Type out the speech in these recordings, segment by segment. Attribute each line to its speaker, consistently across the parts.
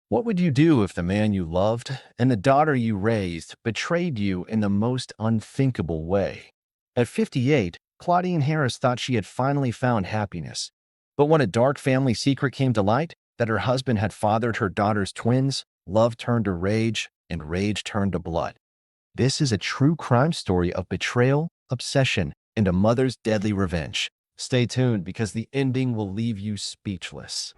Speaker 1: What would you do if the man you loved and the daughter you raised betrayed you in the most unthinkable way? At 58, Claudine Harris thought she had finally found happiness. But when a dark family secret came to light, that her husband had fathered her daughter's twins, love turned to rage, and rage turned to blood. This is a true crime story of betrayal, obsession, and a mother's deadly revenge. Stay tuned because the ending will leave you speechless.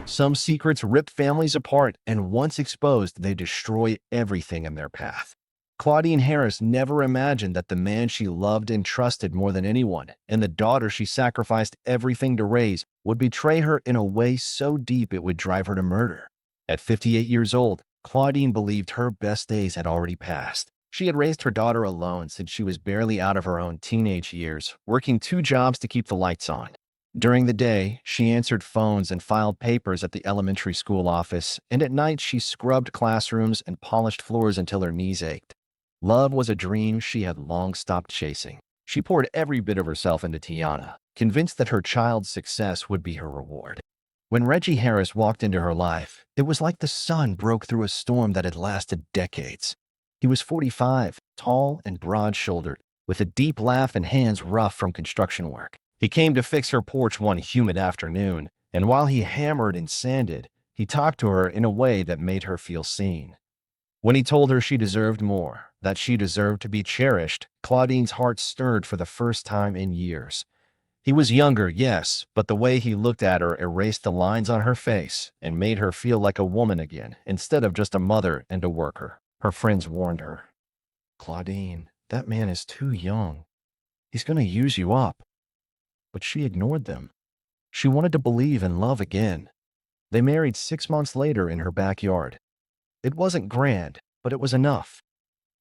Speaker 1: Some secrets rip families apart, and once exposed, they destroy everything in their path. Claudine Harris never imagined that the man she loved and trusted more than anyone, and the daughter she sacrificed everything to raise, would betray her in a way so deep it would drive her to murder. At 58 years old, Claudine believed her best days had already passed. She had raised her daughter alone since she was barely out of her own teenage years, working 2 jobs to keep the lights on. During the day, she answered phones and filed papers at the elementary school office, and at night she scrubbed classrooms and polished floors until her knees ached. Love was a dream she had long stopped chasing. She poured every bit of herself into Tiana, convinced that her child's success would be her reward. When Reggie Harris walked into her life, it was like the sun broke through a storm that had lasted decades. He was 45, tall and broad-shouldered, with a deep laugh and hands rough from construction work. He came to fix her porch one humid afternoon, and while he hammered and sanded, he talked to her in a way that made her feel seen. When he told her she deserved more, that she deserved to be cherished, Claudine's heart stirred for the first time in years. He was younger, yes, but the way he looked at her erased the lines on her face and made her feel like a woman again, instead of just a mother and a worker. Her friends warned her. "Claudine, that man is too young. He's going to use you up." But she ignored them. She wanted to believe in love again. They married 6 months later in her backyard. It wasn't grand, but it was enough.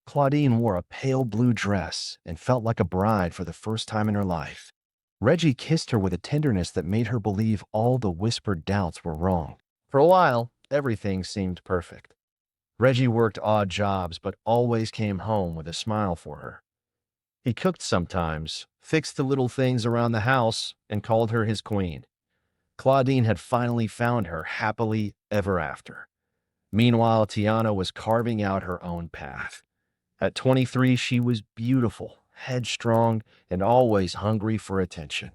Speaker 1: Claudine wore a pale blue dress and felt like a bride for the first time in her life. Reggie kissed her with a tenderness that made her believe all the whispered doubts were wrong. For a while, everything seemed perfect. Reggie worked odd jobs, but always came home with a smile for her. He cooked sometimes, fixed the little things around the house, and called her his queen. Claudine had finally found her happily ever after. Meanwhile, Tiana was carving out her own path. At 23, she was beautiful, headstrong, and always hungry for attention.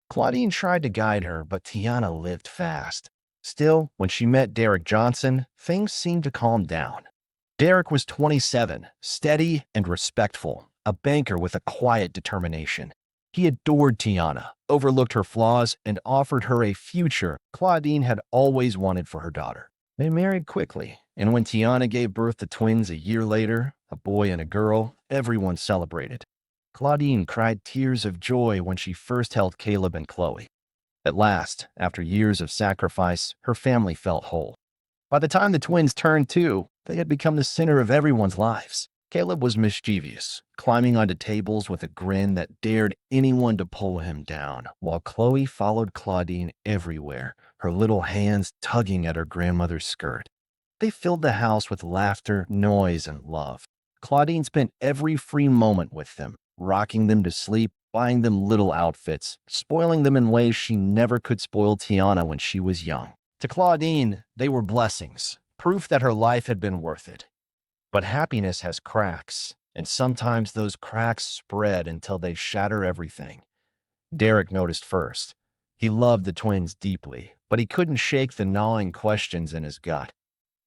Speaker 1: Claudine tried to guide her, but Tiana lived fast. Still, when she met Derek Johnson, things seemed to calm down. Derek was 27, steady and respectful, a banker with a quiet determination. He adored Tiana, overlooked her flaws, and offered her a future Claudine had always wanted for her daughter. They married quickly, and when Tiana gave birth to twins a year later, a boy and a girl, everyone celebrated. Claudine cried tears of joy when she first held Caleb and Chloe. At last, after years of sacrifice, her family felt whole. By the time the twins turned 2, they had become the center of everyone's lives. Caleb was mischievous, climbing onto tables with a grin that dared anyone to pull him down, while Chloe followed Claudine everywhere, her little hands tugging at her grandmother's skirt. They filled the house with laughter, noise, and love. Claudine spent every free moment with them, rocking them to sleep, buying them little outfits, spoiling them in ways she never could spoil Tiana when she was young. To Claudine, they were blessings, proof that her life had been worth it. But happiness has cracks, and sometimes those cracks spread until they shatter everything. Derek noticed first. He loved the twins deeply, but he couldn't shake the gnawing questions in his gut.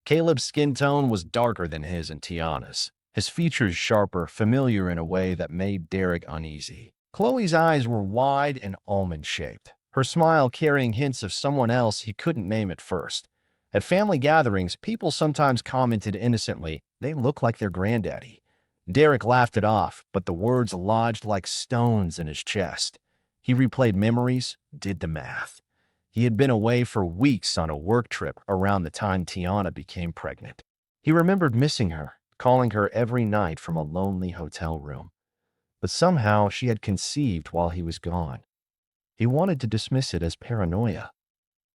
Speaker 1: Caleb's skin tone was darker than his and Tiana's, his features sharper, familiar in a way that made Derek uneasy. Chloe's eyes were wide and almond-shaped, her smile carrying hints of someone else he couldn't name at first. At family gatherings, people sometimes commented innocently, "They look like their granddaddy." Derek laughed it off, but the words lodged like stones in his chest. He replayed memories, did the math. He had been away for weeks on a work trip around the time Tiana became pregnant. He remembered missing her, calling her every night from a lonely hotel room. But somehow she had conceived while he was gone. He wanted to dismiss it as paranoia.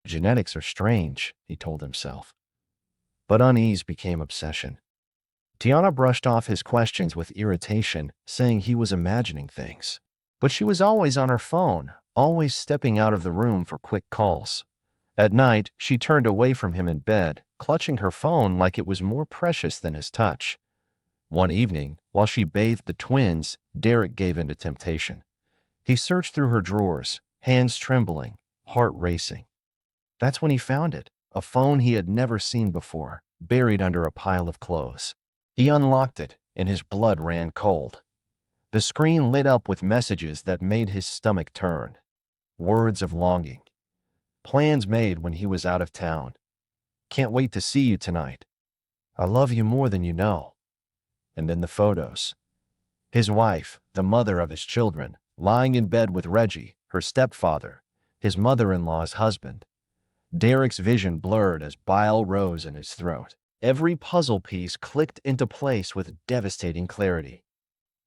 Speaker 1: Genetics are strange, he told himself. But unease became obsession. Tiana brushed off his questions with irritation, saying he was imagining things. But she was always on her phone, always stepping out of the room for quick calls. At night, she turned away from him in bed, clutching her phone like it was more precious than his touch. One evening, while she bathed the twins, Derek gave in to temptation. He searched through her drawers, hands trembling, heart racing. That's when he found it, a phone he had never seen before, buried under a pile of clothes. He unlocked it, and his blood ran cold. The screen lit up with messages that made his stomach turn. Words of longing. Plans made when he was out of town. Can't wait to see you tonight. I love you more than you know. And then the photos. His wife, the mother of his children, lying in bed with Reggie, her stepfather, his mother-in-law's husband. Derek's vision blurred as bile rose in his throat. Every puzzle piece clicked into place with devastating clarity.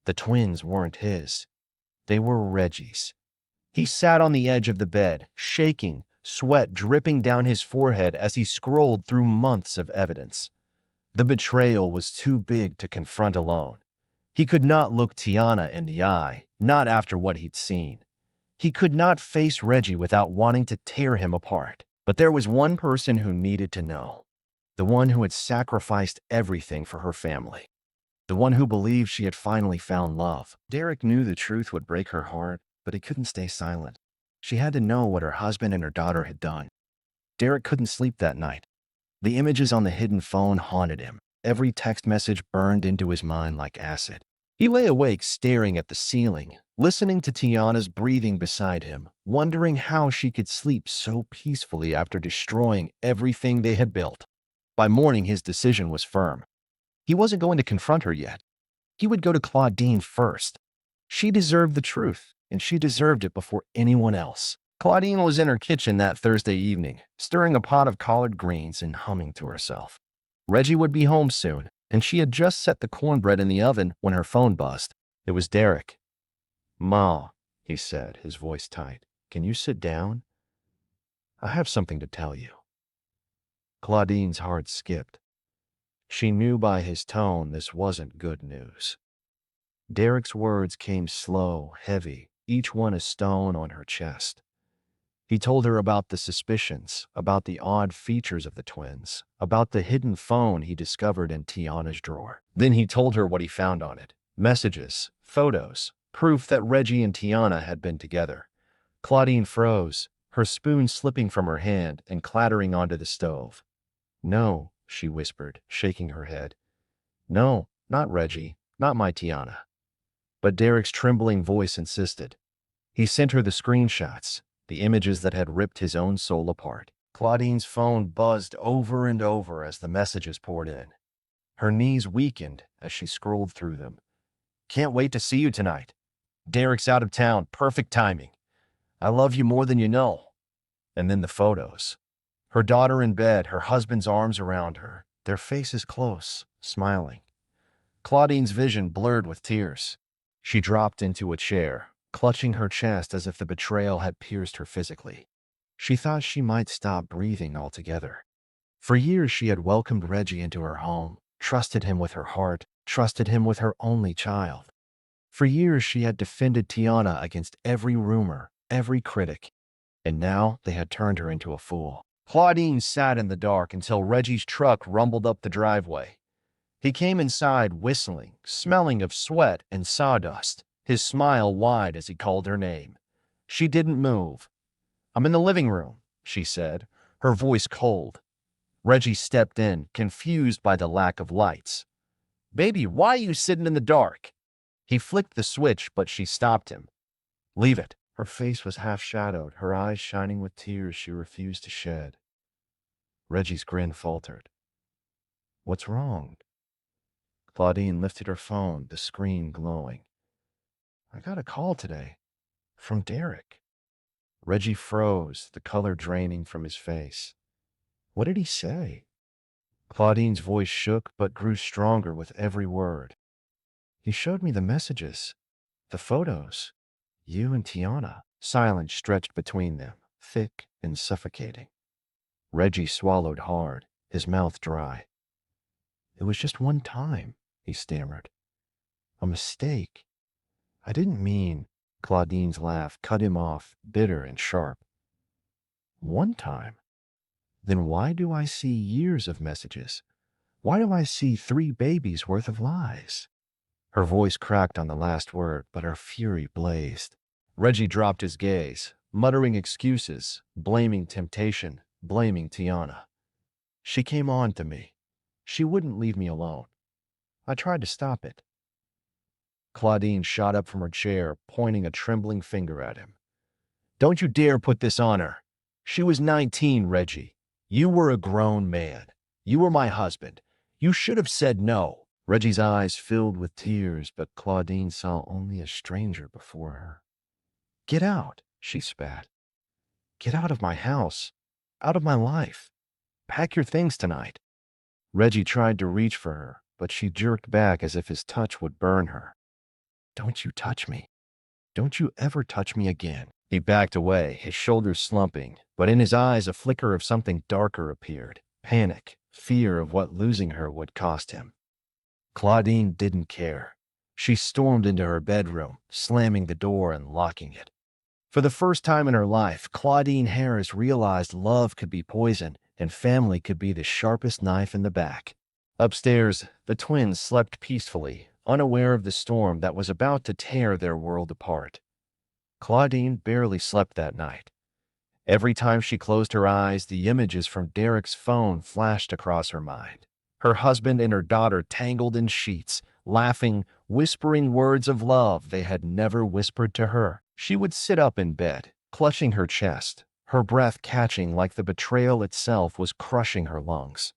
Speaker 1: The twins weren't his. They were Reggie's. He sat on the edge of the bed, shaking, sweat dripping down his forehead as he scrolled through months of evidence. The betrayal was too big to confront alone. He could not look Tiana in the eye, not after what he'd seen. He could not face Reggie without wanting to tear him apart. But there was one person who needed to know. The one who had sacrificed everything for her family. The one who believed she had finally found love. Derek knew the truth would break her heart, but he couldn't stay silent. She had to know what her husband and her daughter had done. Derek couldn't sleep that night. The images on the hidden phone haunted him. Every text message burned into his mind like acid. He lay awake staring at the ceiling, listening to Tiana's breathing beside him, wondering how she could sleep so peacefully after destroying everything they had built. By morning, his decision was firm. He wasn't going to confront her yet. He would go to Claudine first. She deserved the truth, and she deserved it before anyone else. Claudine was in her kitchen that Thursday evening, stirring a pot of collard greens and humming to herself. Reggie would be home soon, and she had just set the cornbread in the oven when her phone buzzed. It was Derek. "Ma," he said, his voice tight, "can you sit down? I have something to tell you." Claudine's heart skipped. She knew by his tone this wasn't good news. Derek's words came slow, heavy, each one a stone on her chest. He told her about the suspicions, about the odd features of the twins, about the hidden phone he discovered in Tiana's drawer. Then he told her what he found on it. Messages, photos, proof that Reggie and Tiana had been together. Claudine froze, her spoon slipping from her hand and clattering onto the stove. "No," she whispered, shaking her head. "No, not Reggie, not my Tiana." But Derek's trembling voice insisted. He sent her the screenshots, the images that had ripped his own soul apart. Claudine's phone buzzed over and over as the messages poured in. Her knees weakened as she scrolled through them. "Can't wait to see you tonight. Derek's out of town, perfect timing. I love you more than you know." And then the photos. Her daughter in bed, her husband's arms around her, their faces close, smiling. Claudine's vision blurred with tears. She dropped into a chair, clutching her chest as if the betrayal had pierced her physically. She thought she might stop breathing altogether. For years she had welcomed Reggie into her home, trusted him with her heart, trusted him with her only child. For years she had defended Tiana against every rumor, every critic, and now they had turned her into a fool. Claudine sat in the dark until Reggie's truck rumbled up the driveway. He came inside whistling, smelling of sweat and sawdust, his smile wide as he called her name. She didn't move. "I'm in the living room," she said, her voice cold. Reggie stepped in, confused by the lack of lights. "Baby, why are you sitting in the dark?" He flicked the switch, but she stopped him. "Leave it." Her face was half-shadowed, her eyes shining with tears she refused to shed. Reggie's grin faltered. "What's wrong?" Claudine lifted her phone, the screen glowing. "I got a call today. From Derek." Reggie froze, the color draining from his face. "What did he say?" Claudine's voice shook but grew stronger with every word. "He showed me the messages, the photos. You and Tiana." Silence stretched between them, thick and suffocating. Reggie swallowed hard, his mouth dry. "It was just one time," he stammered. "A mistake. I didn't mean—" Claudine's laugh cut him off, bitter and sharp. "One time? Then why do I see years of messages? Why do I see 3 babies worth of lies? Her voice cracked on the last word, but her fury blazed. Reggie dropped his gaze, muttering excuses, blaming temptation, blaming Tiana. She came on to me. She wouldn't leave me alone. I tried to stop it. Claudine shot up from her chair, pointing a trembling finger at him. Don't you dare put this on her. She was 19, Reggie. You were a grown man. You were my husband. You should have said no. Reggie's eyes filled with tears, but Claudine saw only a stranger before her. Get out, she spat. Get out of my house. Out of my life. Pack your things tonight. Reggie tried to reach for her, but she jerked back as if his touch would burn her. Don't you touch me. Don't you ever touch me again. He backed away, his shoulders slumping, but in his eyes a flicker of something darker appeared. Panic, fear of what losing her would cost him. Claudine didn't care. She stormed into her bedroom, slamming the door and locking it. For the first time in her life, Claudine Harris realized love could be poison and family could be the sharpest knife in the back. Upstairs, the twins slept peacefully, unaware of the storm that was about to tear their world apart. Claudine barely slept that night. Every time she closed her eyes, the images from Derek's phone flashed across her mind. Her husband and her daughter tangled in sheets, laughing, whispering words of love they had never whispered to her. She would sit up in bed, clutching her chest, her breath catching like the betrayal itself was crushing her lungs.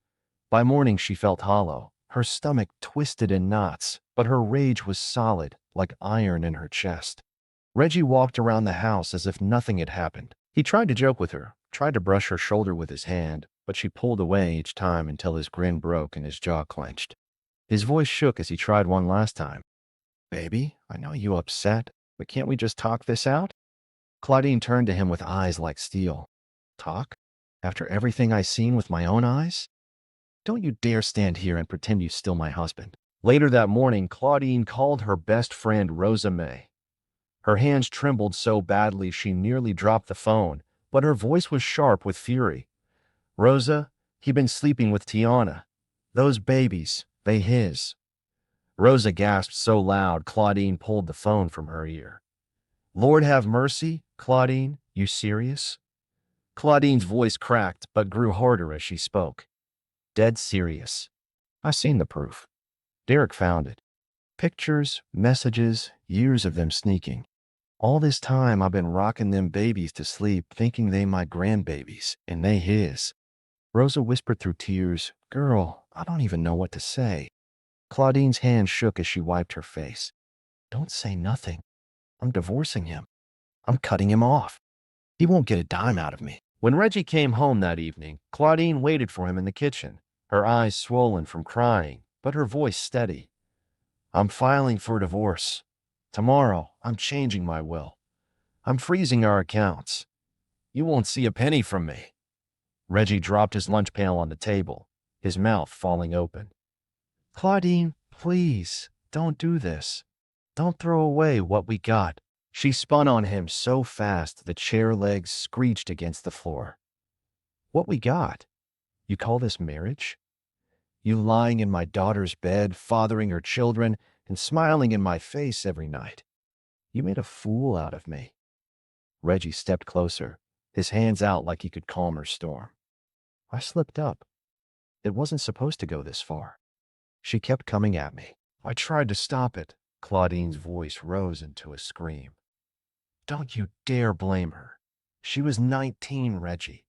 Speaker 1: By morning she felt hollow, her stomach twisted in knots, but her rage was solid, like iron in her chest. Reggie walked around the house as if nothing had happened. He tried to joke with her, tried to brush her shoulder with his hand, but she pulled away each time until his grin broke and his jaw clenched. His voice shook as he tried one last time. Baby, I know you upset, but can't we just talk this out? Claudine turned to him with eyes like steel. Talk? After everything I seen with my own eyes? Don't you dare stand here and pretend you're still my husband. Later that morning, Claudine called her best friend Rosa May. Her hands trembled so badly she nearly dropped the phone, but her voice was sharp with fury. Rosa, he been sleeping with Tiana. Those babies, they his. Rosa gasped so loud Claudine pulled the phone from her ear. Lord have mercy, Claudine, you serious? Claudine's voice cracked but grew harder as she spoke. Dead serious. I seen the proof. Derek found it. Pictures, messages, years of them sneaking. All this time I've been rocking them babies to sleep thinking they my grandbabies, and they his. Rosa whispered through tears, Girl, I don't even know what to say. Claudine's hand shook as she wiped her face. Don't say nothing. I'm divorcing him. I'm cutting him off. He won't get a dime out of me. When Reggie came home that evening, Claudine waited for him in the kitchen, her eyes swollen from crying, but her voice steady. I'm filing for divorce. Tomorrow, I'm changing my will. I'm freezing our accounts. You won't see a penny from me. Reggie dropped his lunch pail on the table, his mouth falling open. Claudine, please, don't do this. Don't throw away what we got. She spun on him so fast the chair legs screeched against the floor. What we got? You call this marriage? You lying in my daughter's bed, fathering her children, and smiling in my face every night. You made a fool out of me. Reggie stepped closer, his hands out like he could calm her storm. I slipped up. It wasn't supposed to go this far. She kept coming at me. I tried to stop it. Claudine's voice rose into a scream. Don't you dare blame her. She was 19, Reggie.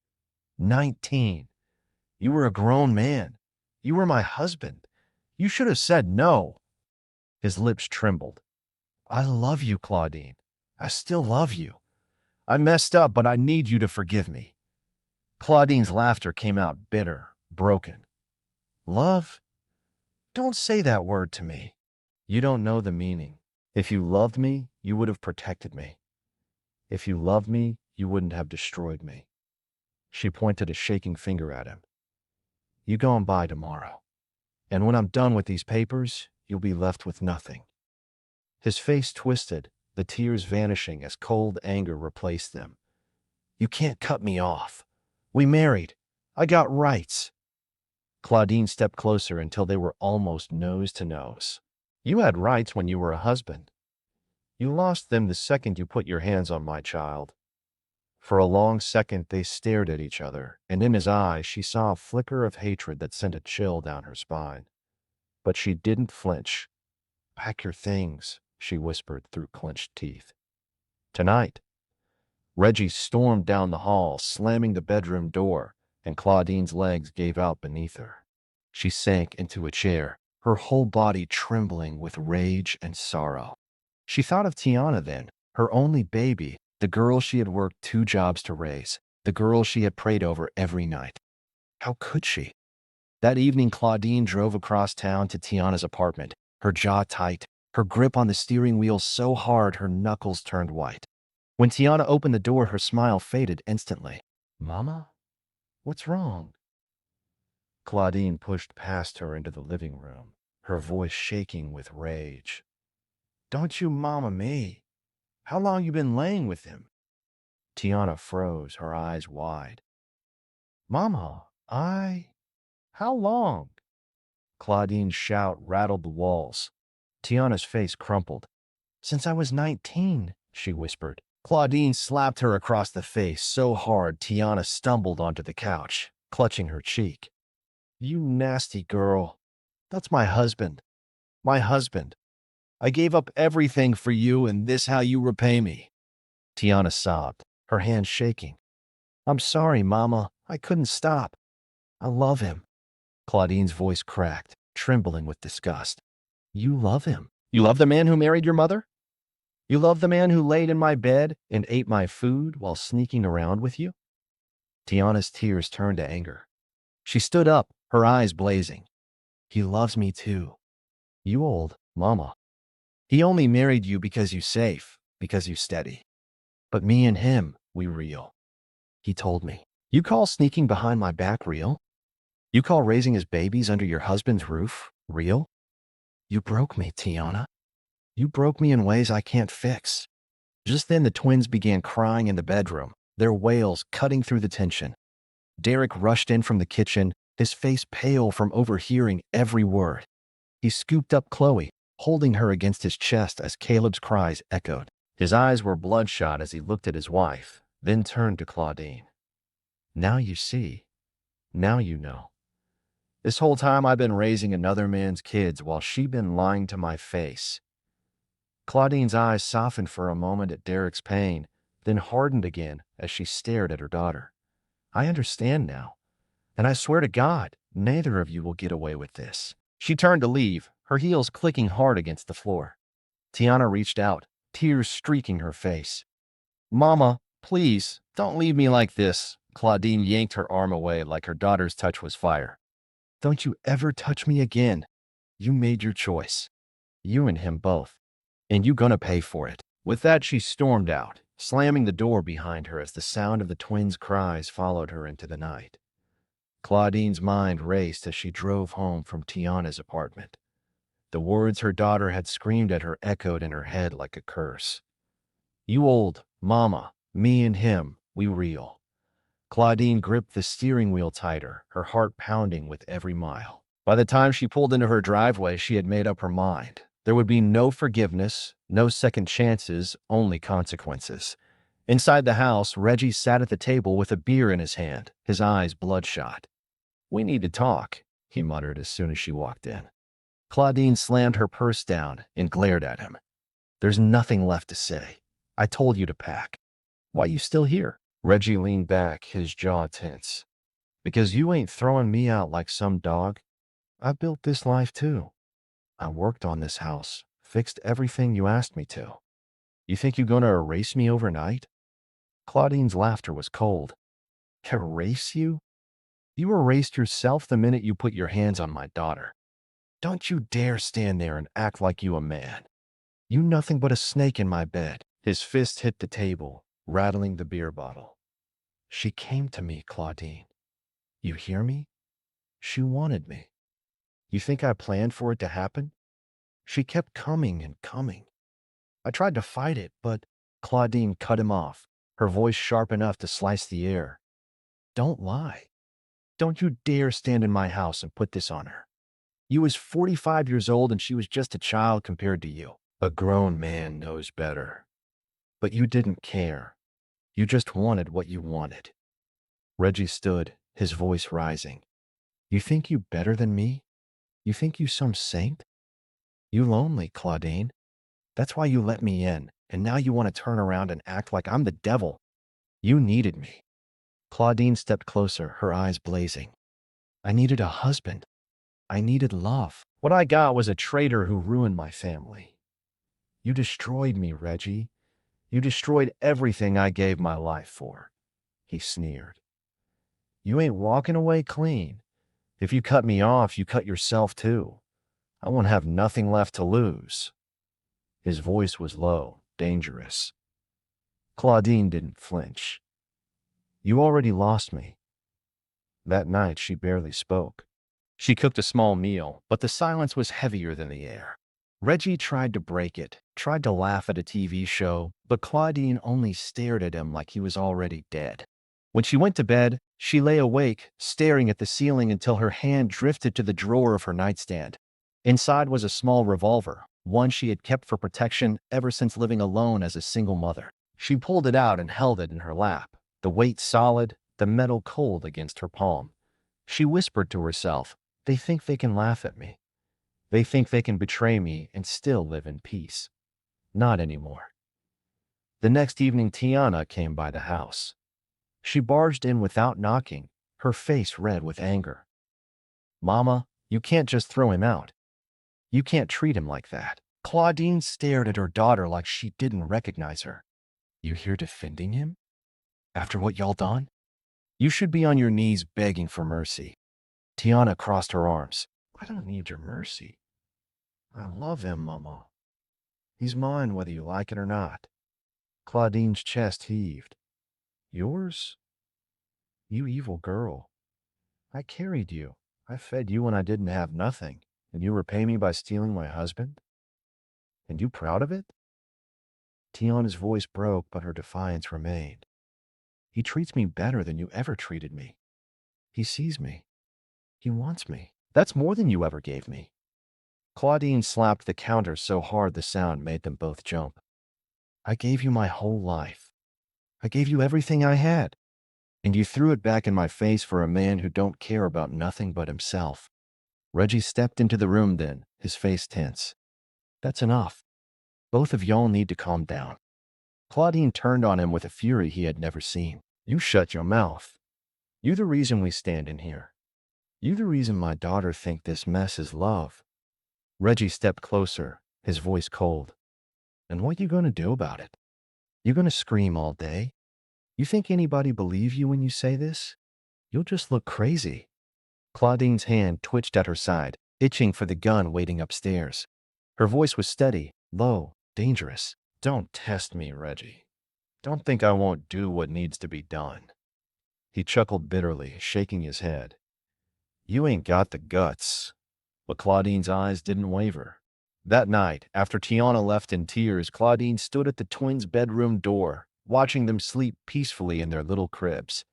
Speaker 1: 19. You were a grown man. You were my husband. You should have said no. His lips trembled. I love you, Claudine. I still love you. I messed up, but I need you to forgive me. Claudine's laughter came out bitter, broken. Love? Don't say that word to me. You don't know the meaning. If you loved me, you would have protected me. If you loved me, you wouldn't have destroyed me. She pointed a shaking finger at him. You go and buy tomorrow. And when I'm done with these papers, you'll be left with nothing. His face twisted, the tears vanishing as cold anger replaced them. You can't cut me off. We married. I got rights. Claudine stepped closer until they were almost nose to nose. You had rights when you were a husband. You lost them the second you put your hands on my child. For a long second, they stared at each other, and in his eyes, she saw a flicker of hatred that sent a chill down her spine. But she didn't flinch. Pack your things, she whispered through clenched teeth. Tonight. Reggie stormed down the hall, slamming the bedroom door, and Claudine's legs gave out beneath her. She sank into a chair, her whole body trembling with rage and sorrow. She thought of Tiana then, her only baby, the girl she had worked 2 jobs to raise, the girl she had prayed over every night. How could she? That evening, Claudine drove across town to Tiana's apartment, her jaw tight, her grip on the steering wheel so hard her knuckles turned white. When Tiana opened the door, her smile faded instantly. Mama? What's wrong? Claudine pushed past her into the living room, her voice shaking with rage. Don't you mama me. How long you been laying with him? Tiana froze, her eyes wide. Mama, How long? Claudine's shout rattled the walls. Tiana's face crumpled. Since I was 19, she whispered. Claudine slapped her across the face so hard Tiana stumbled onto the couch, clutching her cheek. You nasty girl. That's my husband. My husband. I gave up everything for you, and this how you repay me. Tiana sobbed, her hands shaking. I'm sorry, Mama. I couldn't stop. I love him. Claudine's voice cracked, trembling with disgust. You love him? You love the man who married your mother? You love the man who laid in my bed and ate my food while sneaking around with you? Tiana's tears turned to anger. She stood up, her eyes blazing. He loves me too. You old mama. He only married you because you safe, because you steady. But me and him, we real. He told me. You call sneaking behind my back real? You call raising his babies under your husband's roof real? You broke me, Tiana. You broke me in ways I can't fix. Just then the twins began crying in the bedroom, their wails cutting through the tension. Derek rushed in from the kitchen, his face pale from overhearing every word. He scooped up Chloe, holding her against his chest as Caleb's cries echoed. His eyes were bloodshot as he looked at his wife, then turned to Claudine. Now you see. Now you know. This whole time I've been raising another man's kids while she been lying to my face. Claudine's eyes softened for a moment at Derek's pain, then hardened again as she stared at her daughter. I understand now, and I swear to God, neither of you will get away with this. She turned to leave, her heels clicking hard against the floor. Tiana reached out, tears streaking her face. Mama, please, don't leave me like this. Claudine yanked her arm away like her daughter's touch was fire. Don't you ever touch me again. You made your choice. You and him both. And you gonna pay for it. With that, she stormed out, slamming the door behind her as the sound of the twins' cries followed her into the night. Claudine's mind raced as she drove home from Tiana's apartment. The words her daughter had screamed at her echoed in her head like a curse. You old mama, me and him, we real. Claudine gripped the steering wheel tighter, her heart pounding with every mile. By the time she pulled into her driveway, she had made up her mind. There would be no forgiveness, no second chances, only consequences. Inside the house, Reggie sat at the table with a beer in his hand, his eyes bloodshot. We need to talk, he muttered as soon as she walked in. Claudine slammed her purse down and glared at him. There's nothing left to say. I told you to pack. Why you still here? Reggie leaned back, his jaw tense. Because you ain't throwing me out like some dog. I built this life too. I worked on this house, fixed everything you asked me to. You think you're gonna erase me overnight? Claudine's laughter was cold. Erase you? You erased yourself the minute you put your hands on my daughter. Don't you dare stand there and act like you a man. You nothing but a snake in my bed. His fist hit the table, rattling the beer bottle. She came to me, Claudine. You hear me? She wanted me. You think I planned for it to happen? She kept coming and coming. I tried to fight it, but Claudine cut him off, her voice sharp enough to slice the air. Don't lie. Don't you dare stand in my house and put this on her. You was 45 years old and she was just a child compared to you. A grown man knows better. But you didn't care. You just wanted what you wanted. Reggie stood, his voice rising. You think you better than me? You think you some saint? You lonely, Claudine. That's why you let me in, and now you want to turn around and act like I'm the devil. You needed me. Claudine stepped closer, her eyes blazing. I needed a husband. I needed love. What I got was a traitor who ruined my family. You destroyed me, Reggie. You destroyed everything I gave my life for. He sneered. You ain't walking away clean. If you cut me off, you cut yourself too. I won't have nothing left to lose. His voice was low, dangerous. Claudine didn't flinch. You already lost me. That night, she barely spoke. She cooked a small meal, but the silence was heavier than the air. Reggie tried to break it, tried to laugh at a TV show, but Claudine only stared at him like he was already dead. When she went to bed, she lay awake, staring at the ceiling until her hand drifted to the drawer of her nightstand. Inside was a small revolver, one she had kept for protection ever since living alone as a single mother. She pulled it out and held it in her lap, the weight solid, the metal cold against her palm. She whispered to herself, they think they can laugh at me. They think they can betray me and still live in peace. Not anymore. The next evening, Tiana came by the house. She barged in without knocking, her face red with anger. Mama, you can't just throw him out. You can't treat him like that. Claudine stared at her daughter like she didn't recognize her. You here defending him? After what y'all done? You should be on your knees begging for mercy. Tiana crossed her arms. I don't need your mercy. I love him, Mama. He's mine whether you like it or not. Claudine's chest heaved. Yours? You evil girl. I carried you. I fed you when I didn't have nothing, and you repay me by stealing my husband? And you proud of it? Tiana's voice broke, but her defiance remained. He treats me better than you ever treated me. He sees me. He wants me. That's more than you ever gave me. Claudine slapped the counter so hard the sound made them both jump. I gave you my whole life. I gave you everything I had. And you threw it back in my face for a man who don't care about nothing but himself. Reggie stepped into the room then, his face tense. That's enough. Both of y'all need to calm down. Claudine turned on him with a fury he had never seen. You shut your mouth. You the reason we stand in here. You the reason my daughter think this mess is love. Reggie stepped closer, his voice cold. And what you gonna do about it? You gonna scream all day? You think anybody believe you when you say this? You'll just look crazy. Claudine's hand twitched at her side, itching for the gun waiting upstairs. Her voice was steady, low, dangerous. Don't test me, Reggie. Don't think I won't do what needs to be done. He chuckled bitterly, shaking his head. You ain't got the guts. But Claudine's eyes didn't waver. That night, after Tiana left in tears, Claudine stood at the twins' bedroom door, watching them sleep peacefully in their little cribs.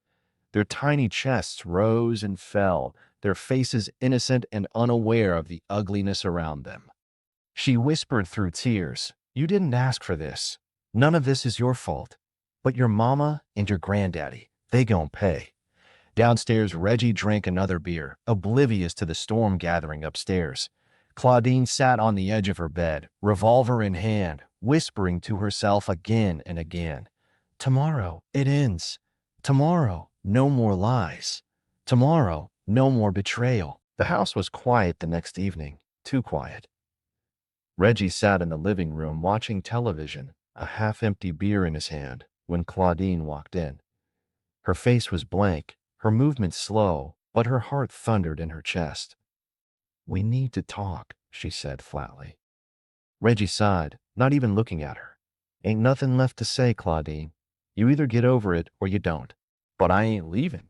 Speaker 1: Their tiny chests rose and fell, their faces innocent and unaware of the ugliness around them. She whispered through tears, You didn't ask for this. None of this is your fault. But your mama and your granddaddy, they gon' pay. Downstairs, Reggie drank another beer, oblivious to the storm gathering upstairs. Claudine sat on the edge of her bed, revolver in hand, whispering to herself again and again. Tomorrow, it ends. Tomorrow, no more lies. Tomorrow, no more betrayal. The house was quiet the next evening, too quiet. Reggie sat in the living room watching television, a half-empty beer in his hand, when Claudine walked in. Her face was blank, her movements slow, but her heart thundered in her chest. We need to talk, she said flatly. Reggie sighed, not even looking at her. Ain't nothing left to say, Claudine. You either get over it or you don't. But I ain't leaving.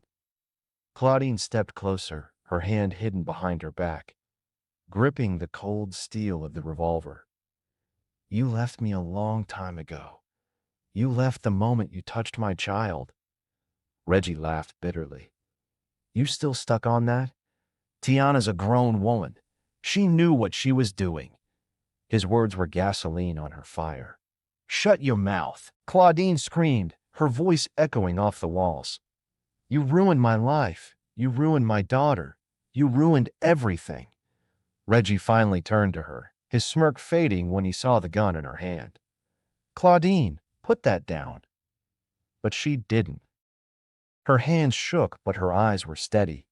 Speaker 1: Claudine stepped closer, her hand hidden behind her back, gripping the cold steel of the revolver. You left me a long time ago. You left the moment you touched my child. Reggie laughed bitterly. You still stuck on that? Tiana's a grown woman. She knew what she was doing. His words were gasoline on her fire. Shut your mouth, Claudine screamed, her voice echoing off the walls. You ruined my life. You ruined my daughter. You ruined everything. Reggie finally turned to her, his smirk fading when he saw the gun in her hand. Claudine, put that down. But she didn't. Her hands shook, but her eyes were steady.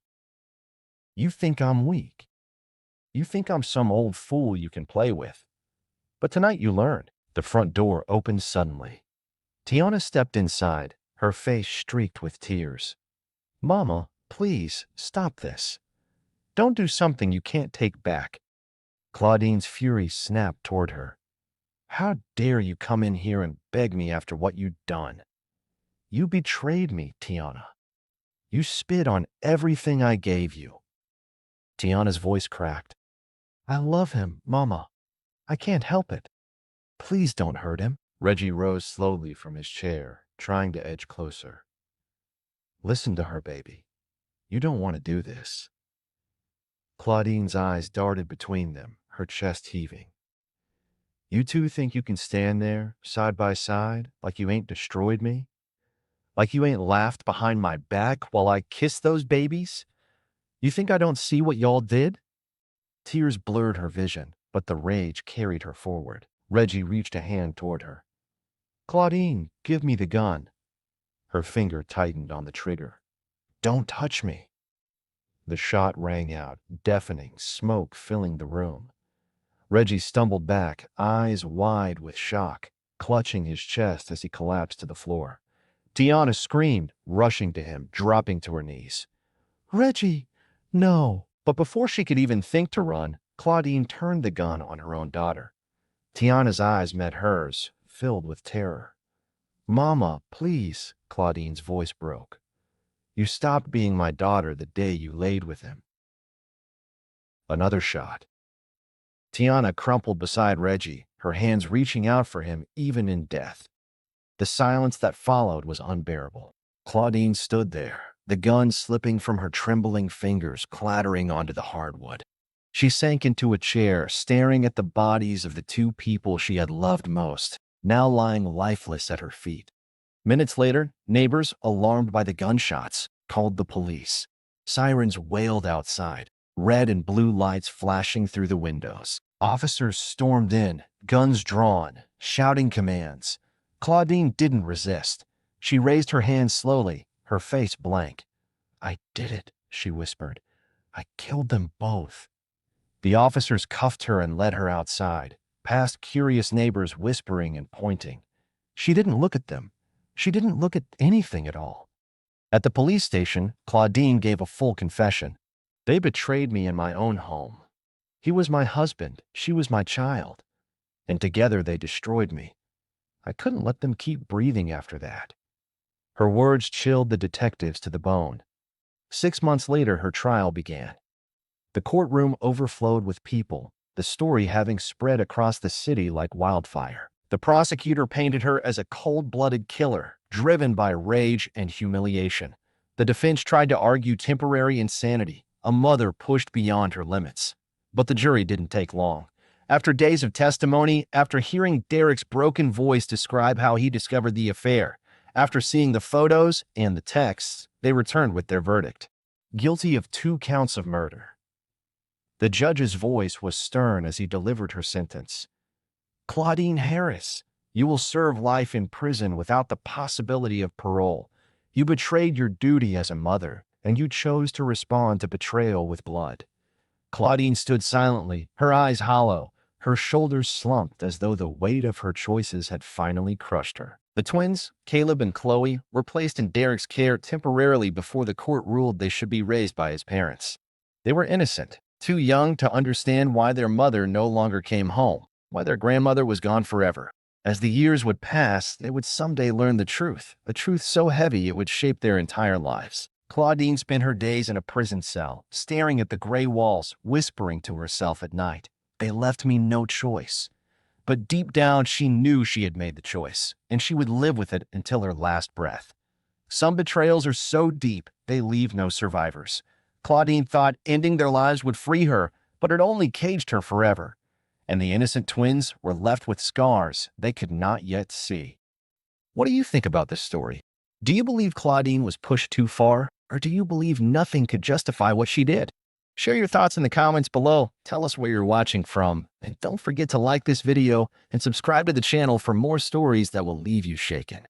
Speaker 1: You think I'm weak. You think I'm some old fool you can play with. But tonight you learned. The front door opened suddenly. Tiana stepped inside, her face streaked with tears. Mama, please, stop this. Don't do something you can't take back. Claudine's fury snapped toward her. How dare you come in here and beg me after what you'd done? You betrayed me, Tiana. You spit on everything I gave you. Tiana's voice cracked. I love him, Mama. I can't help it. Please don't hurt him. Reggie rose slowly from his chair, trying to edge closer. Listen to her, baby. You don't want to do this. Claudine's eyes darted between them, her chest heaving. You two think you can stand there, side by side, like you ain't destroyed me? Like you ain't laughed behind my back while I kissed those babies? You think I don't see what y'all did? Tears blurred her vision, but the rage carried her forward. Reggie reached a hand toward her. Claudine, give me the gun. Her finger tightened on the trigger. Don't touch me. The shot rang out, deafening, smoke filling the room. Reggie stumbled back, eyes wide with shock, clutching his chest as he collapsed to the floor. Tiana screamed, rushing to him, dropping to her knees. Reggie, no. But before she could even think to run, Claudine turned the gun on her own daughter. Tiana's eyes met hers, filled with terror. Mama, please, Claudine's voice broke. You stopped being my daughter the day you laid with him. Another shot. Tiana crumpled beside Reggie, her hands reaching out for him even in death. The silence that followed was unbearable. Claudine stood there, the gun slipping from her trembling fingers, clattering onto the hardwood. She sank into a chair, staring at the bodies of the two people she had loved most, now lying lifeless at her feet. Minutes later, neighbors, alarmed by the gunshots, called the police. Sirens wailed outside, red and blue lights flashing through the windows. Officers stormed in, guns drawn, shouting commands. Claudine didn't resist. She raised her hands slowly, her face blank. I did it, she whispered. I killed them both. The officers cuffed her and led her outside, past curious neighbors whispering and pointing. She didn't look at them. She didn't look at anything at all. At the police station, Claudine gave a full confession. They betrayed me in my own home. He was my husband. She was my child. And together they destroyed me. I couldn't let them keep breathing after that. Her words chilled the detectives to the bone. 6 months later, her trial began. The courtroom overflowed with people, the story having spread across the city like wildfire. The prosecutor painted her as a cold-blooded killer, driven by rage and humiliation. The defense tried to argue temporary insanity, a mother pushed beyond her limits. But the jury didn't take long. After days of testimony, after hearing Derek's broken voice describe how he discovered the affair, after seeing the photos and the texts, they returned with their verdict. Guilty of 2 counts of murder. The judge's voice was stern as he delivered her sentence. Claudine Harris, you will serve life in prison without the possibility of parole. You betrayed your duty as a mother, and you chose to respond to betrayal with blood. Claudine stood silently, her eyes hollow, her shoulders slumped as though the weight of her choices had finally crushed her. The twins, Caleb and Chloe, were placed in Derek's care temporarily before the court ruled they should be raised by his parents. They were innocent, too young to understand why their mother no longer came home, why their grandmother was gone forever. As the years would pass, they would someday learn the truth, a truth so heavy it would shape their entire lives. Claudine spent her days in a prison cell, staring at the gray walls, whispering to herself at night, "They left me no choice." But deep down, she knew she had made the choice, and she would live with it until her last breath. Some betrayals are so deep, they leave no survivors. Claudine thought ending their lives would free her, but it only caged her forever. And the innocent twins were left with scars they could not yet see. What do you think about this story? Do you believe Claudine was pushed too far, or do you believe nothing could justify what she did? Share your thoughts in the comments below. Tell us where you're watching from. And don't forget to like this video and subscribe to the channel for more stories that will leave you shaken.